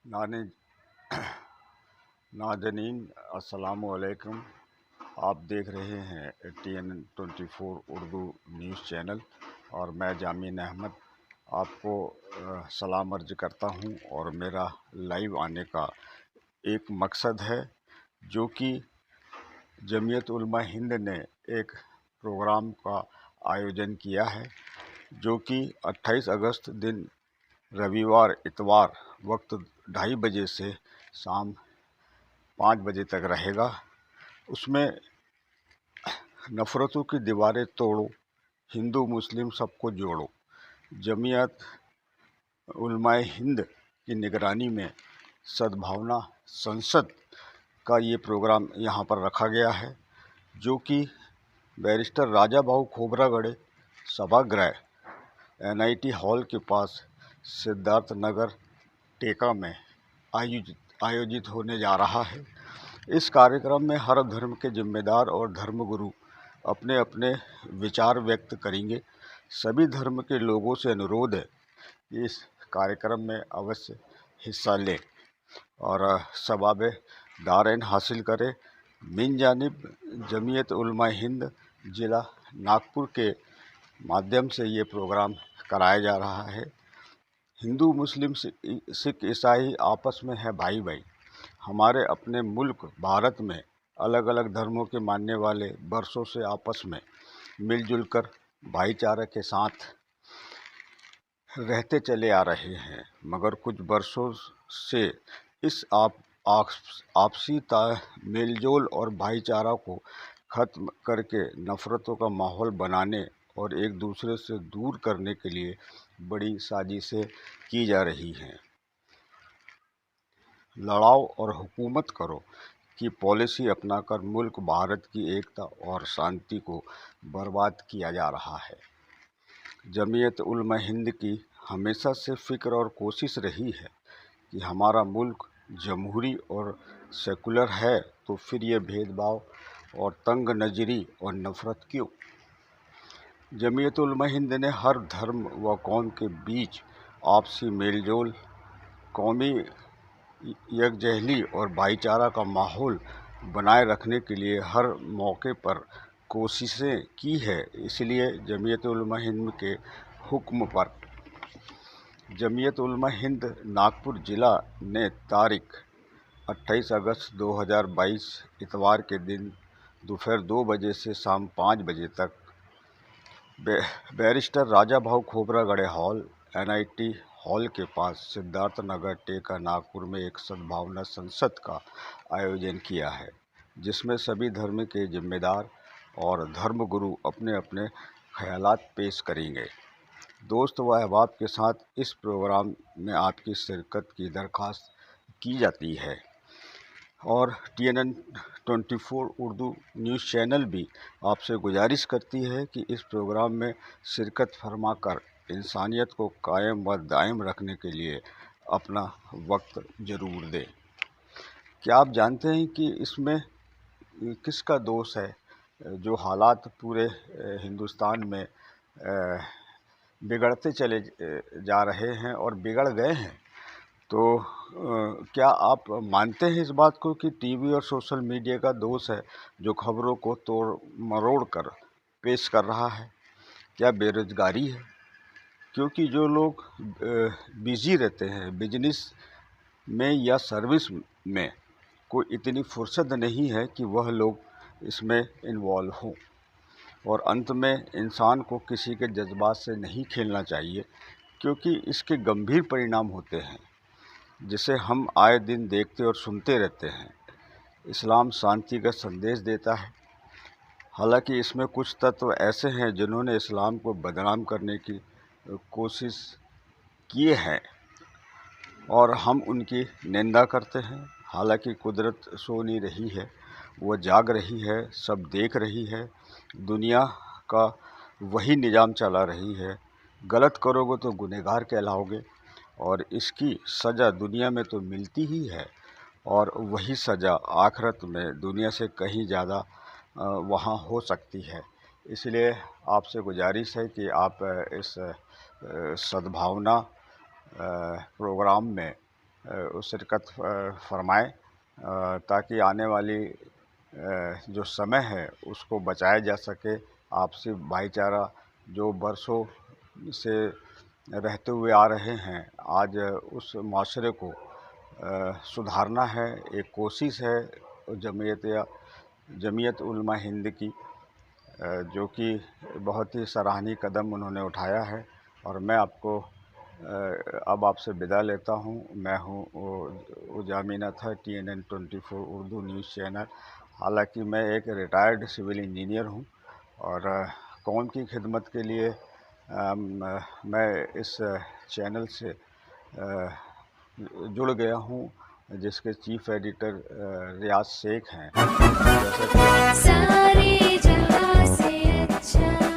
नानी नाजनीन अस्सलाम वालेकुम। आप देख रहे हैं TN24 उर्दू न्यूज़ चैनल और मैं जामिन अहमद आपको सलाम अर्ज करता हूं। और मेरा लाइव आने का एक मकसद है जो कि जमीयत उलमा हिंद ने एक प्रोग्राम का आयोजन किया है जो कि 28 अगस्त दिन रविवार इतवार वक्त 2:30 बजे से शाम 5 बजे तक रहेगा। उसमें नफ़रतों की दीवारें तोड़ो, हिंदू मुस्लिम सबको जोड़ो। जमीयत उलमाए हिंद की निगरानी में सद्भावना संसद का ये प्रोग्राम यहाँ पर रखा गया है जो कि बैरिस्टर राजा भाऊ खोबरागड़े सभागृह NIT हॉल के पास सिद्धार्थ नगर टेका में आयोजित होने जा रहा है। इस कार्यक्रम में हर धर्म के जिम्मेदार और धर्मगुरु अपने अपने विचार व्यक्त करेंगे। सभी धर्म के लोगों से अनुरोध है कि इस कार्यक्रम में अवश्य हिस्सा लें और सवाब दारैन हासिल करें। मिन जानिब जमीयत उलमा हिंद ज़िला नागपुर के माध्यम से ये प्रोग्राम कराया जा रहा है। हिंदू मुस्लिम सिख ईसाई आपस में है भाई भाई। हमारे अपने मुल्क भारत में अलग अलग धर्मों के मानने वाले बरसों से आपस में मिलजुल कर भाईचारे के साथ रहते चले आ रहे हैं, मगर कुछ बरसों से इस आपसी मेलजोल और भाईचारा को ख़त्म करके नफ़रतों का माहौल बनाने और एक दूसरे से दूर करने के लिए बड़ी साजिशें की जा रही हैं। लड़ाओ और हुकूमत करो की पॉलिसी अपनाकर मुल्क भारत की एकता और शांति को बर्बाद किया जा रहा है। जमीयत उलमा हिंद की हमेशा से फ़िक्र और कोशिश रही है कि हमारा मुल्क जमहूरी और सेकुलर है, तो फिर ये भेदभाव और तंग नज़री और नफ़रत क्यों। जमीयत उलमा हिंद ने हर धर्म व कौम के बीच आपसी मेलजोल, कौमी यकजहती और भाईचारा का माहौल बनाए रखने के लिए हर मौके पर कोशिशें की है। इसलिए जमीयत उलमा हिंद के हुक्म पर जमीयत उलमा हिंद नागपुर ज़िला ने तारीख 28 अगस्त 2022 इतवार के दिन दोपहर 2 बजे से शाम 5 बजे तक बैरिस्टर राजा भाऊ खोबरागड़े हॉल NIT हॉल के पास सिद्धार्थ नगर टेका नागपुर में एक सद्भावना संसद का आयोजन किया है, जिसमें सभी धर्म के जिम्मेदार और धर्मगुरु अपने अपने ख्यालात पेश करेंगे। दोस्त व अहबाब के साथ इस प्रोग्राम में आपकी शिरकत की दरख्वास्त की जाती है और TN24 उर्दू न्यूज़ चैनल भी आपसे गुजारिश करती है कि इस प्रोग्राम में शिरकत फरमाकर इंसानियत को कायम व दायम रखने के लिए अपना वक्त ज़रूर दें। क्या आप जानते हैं कि इसमें किसका दोष है जो हालात पूरे हिंदुस्तान में बिगड़ते चले जा रहे हैं और बिगड़ गए हैं? तो क्या आप मानते हैं इस बात को कि टीवी और सोशल मीडिया का दोष है जो खबरों को तोड़ मरोड़ कर पेश कर रहा है? क्या बेरोज़गारी है? क्योंकि जो लोग बिज़ी रहते हैं बिजनेस में या सर्विस में, कोई इतनी फुर्सत नहीं है कि वह लोग इसमें इन्वॉल्व हों। और अंत में इंसान को किसी के जज्बात से नहीं खेलना चाहिए, क्योंकि इसके गंभीर परिणाम होते हैं जिसे हम आए दिन देखते और सुनते रहते हैं। इस्लाम शांति का संदेश देता है, हालांकि इसमें कुछ तत्व ऐसे हैं जिन्होंने इस्लाम को बदनाम करने की कोशिश किए हैं और हम उनकी निंदा करते हैं। हालांकि कुदरत सो नहीं रही है, वह जाग रही है, सब देख रही है, दुनिया का वही निज़ाम चला रही है। गलत करोगे तो गुनहगार कहलाओगे और इसकी सज़ा दुनिया में तो मिलती ही है और वही सज़ा आखिरत में दुनिया से कहीं ज़्यादा वहाँ हो सकती है। इसलिए आपसे गुजारिश है कि आप इस सद्भावना प्रोग्राम में शिरकत फरमाएं ताकि आने वाली जो समय है उसको बचाया जा सके। आपसी भाईचारा जो बरसों से रहते हुए आ रहे हैं, आज उस माशरे को सुधारना है। एक कोशिश है जमीयत उलमा हिंद की, जो कि बहुत ही सराहनीय कदम उन्होंने उठाया है। और मैं आपको अब आपसे विदा लेता हूँ। मैं हूँ Uzamin Athar, TNN 24 Urdu news channel. हालांकि मैं एक रिटायर्ड सिविल इंजीनियर हूँ और कौम की खिदमत के लिए मैं इस चैनल से जुड़ गया हूँ, जिसके चीफ एडिटर रियाज शेख हैं। जैसा कि सारे जहां से अच्छा